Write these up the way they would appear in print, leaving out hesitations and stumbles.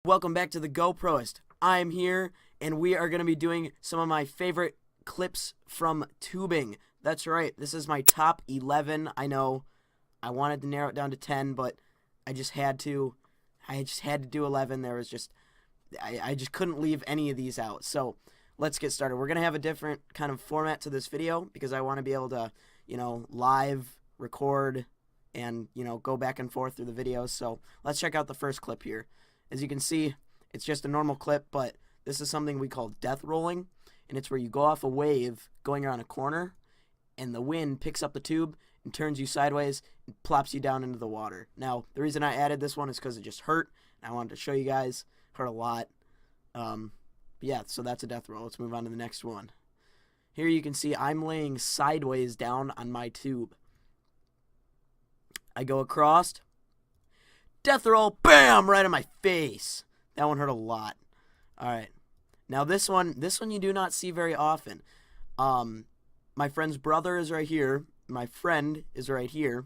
Welcome back to the GOPROist. I'm here, and we are going to be doing some of my favorite clips from tubing. That's right, this is my top 11. I know I wanted to narrow it down to 10, but I just had to. I just had to do 11. There was just, I just couldn't leave any of these out. So let's get started. We're going to have a different kind of format to this video because I want to be able to, live record and, go back and forth through the videos. So let's check out the first clip here. As you can see, it's just a normal clip, but this is something we call death rolling, and it's where you go off a wave going around a corner, and the wind picks up the tube and turns you sideways and plops you down into the water. Now, the reason I added this one is because it just hurt, and I wanted to show you guys. Hurt a lot. Yeah, so that's a death roll. Let's move on to the next one. Here you can see I'm laying sideways down on my tube. I go across. Death roll, bam, right in my face. That one hurt a lot. All right. Now this one you do not see very often. My friend's brother is right here. My friend is right here.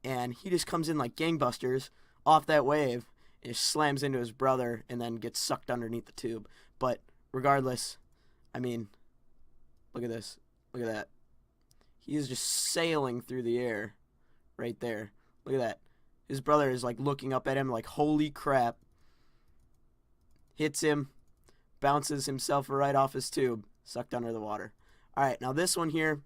And he just comes in like gangbusters off that wave and just slams into his brother and then gets sucked underneath the tube. But regardless, I mean, look at this. Look at that. He is just sailing through the air right there. Look at that. His brother is like looking up at him like, holy crap. Hits him, bounces himself right off his tube, sucked under the water. All right, now this one here,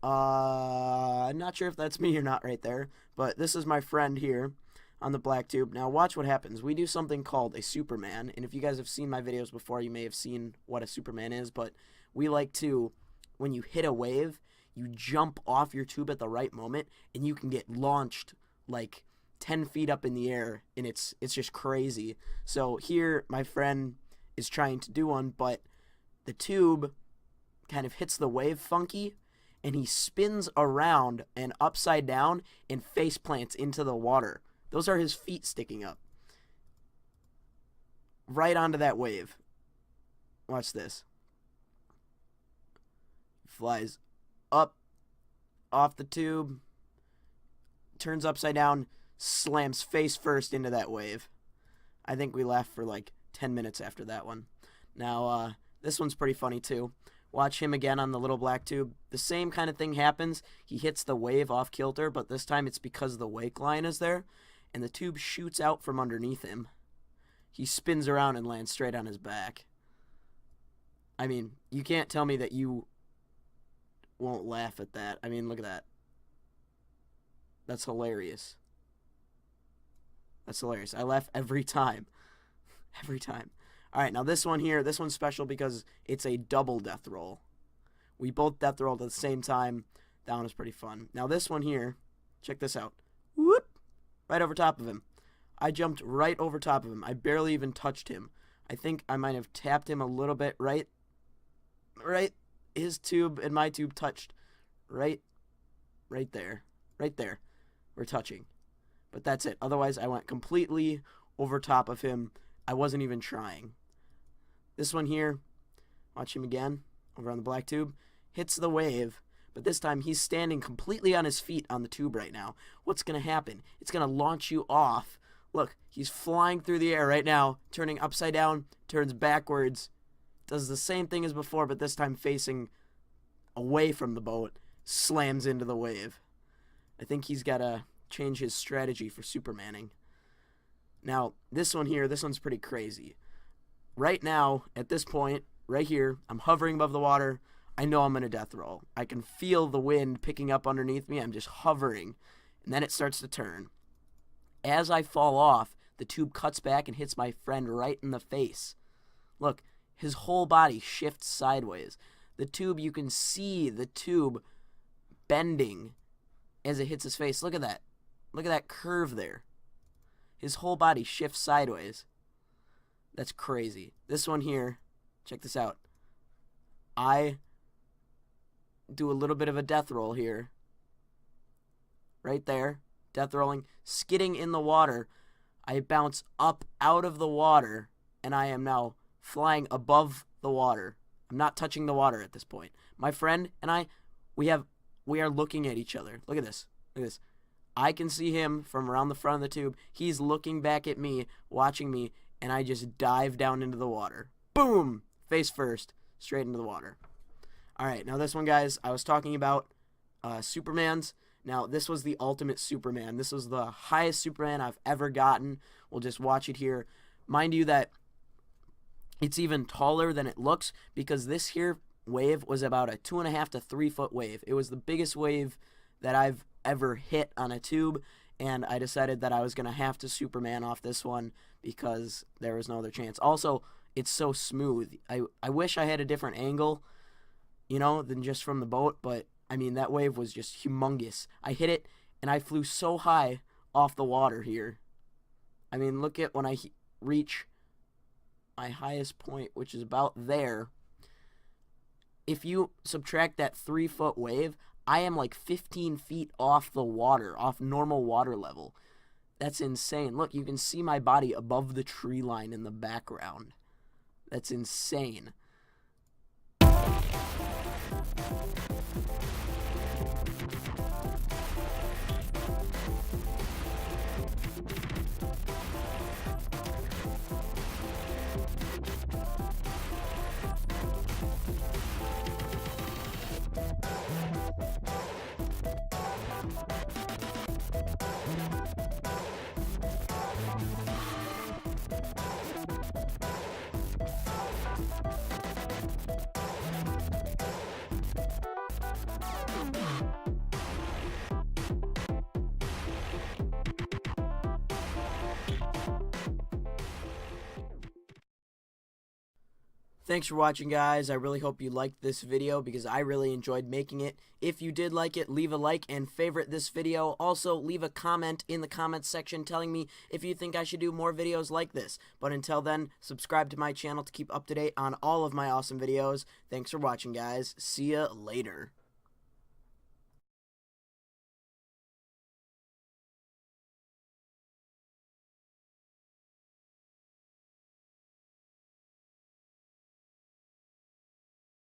I'm not sure if that's me or not right there, but this is my friend here on the black tube. Now watch what happens. We do something called a Superman, and if you guys have seen my videos before, you may have seen what a Superman is, but we like to, when you hit a wave, you jump off your tube at the right moment, and you can get launched like 10 feet up in the air, and it's just crazy. So here my friend is trying to do one, but the tube kind of hits the wave funky, and he spins around and upside down and face plants into the water. Those are his feet sticking up right onto that wave. Watch this. Flies up off the tube, turns upside down, slams face first into that wave. I think we laughed for like 10 minutes after that one. Now, this one's pretty funny too. Watch him again on the little black tube. The same kind of thing happens. He hits the wave off kilter, but this time it's because the wake line is there, and the tube shoots out from underneath him. He spins around and lands straight on his back. I mean, you can't tell me that you won't laugh at that. I mean, look at that. That's hilarious. That's hilarious. I laugh every time. Every time. All right, now this one here, this one's special because it's a double death roll. We both death rolled at the same time. That one was pretty fun. Now this one here, check this out. Whoop! Right over top of him. I jumped right over top of him. I barely even touched him. I think I might have tapped him a little bit right. His tube and my tube touched right there. Right there. We're touching. But that's it. Otherwise, I went completely over top of him. I wasn't even trying. This one here, watch him again, over on the black tube, hits the wave, but this time he's standing completely on his feet on the tube right now. What's going to happen? It's going to launch you off. Look, he's flying through the air right now, turning upside down, turns backwards, does the same thing as before, but this time facing away from the boat, slams into the wave. I think he's got to change his strategy for Supermaning. Now, this one here, this one's pretty crazy. Right now, at this point, right here, I'm hovering above the water. I know I'm in a death roll. I can feel the wind picking up underneath me. I'm just hovering, and then it starts to turn. As I fall off, the tube cuts back and hits my friend right in the face. Look, his whole body shifts sideways. The tube, you can see the tube bending as it hits his face. Look at that. Look at that curve there. His whole body shifts sideways. That's crazy. This one here, check this out. I do a little bit of a death roll here. Right there. Death rolling. Skidding in the water. I bounce up out of the water, and I am now flying above the water. I'm not touching the water at this point. My friend and I, we are looking at each other. Look at this. Look at this. I can see him from around the front of the tube. He's looking back at me, watching me, and I just dive down into the water. Boom! Face first, straight into the water. All right, now this one, guys, I was talking about Supermans. Now, this was the ultimate Superman. This was the highest Superman I've ever gotten. We'll just watch it here. Mind you that it's even taller than it looks, because this here wave was about a 2.5 to 3 foot wave. It was the biggest wave that I've ever hit on a tube, and I decided that I was going to have to Superman off this one because there was no other chance. Also, it's so smooth. I wish I had a different angle, you know, than just from the boat, but I mean, that wave was just humongous. I hit it, and I flew so high off the water here. I mean, look at when I reach my highest point, which is about there. If you subtract that 3 foot wave, I am like 15 feet off the water, off normal water level. That's insane. Look, you can see my body above the tree line in the background. That's insane. Thanks for watching, guys. I really hope you liked this video because I really enjoyed making it. If you did like it, leave a like and favorite this video. Also, leave a comment in the comments section telling me if you think I should do more videos like this. But until then, subscribe to my channel to keep up to date on all of my awesome videos. Thanks for watching, guys. See ya later.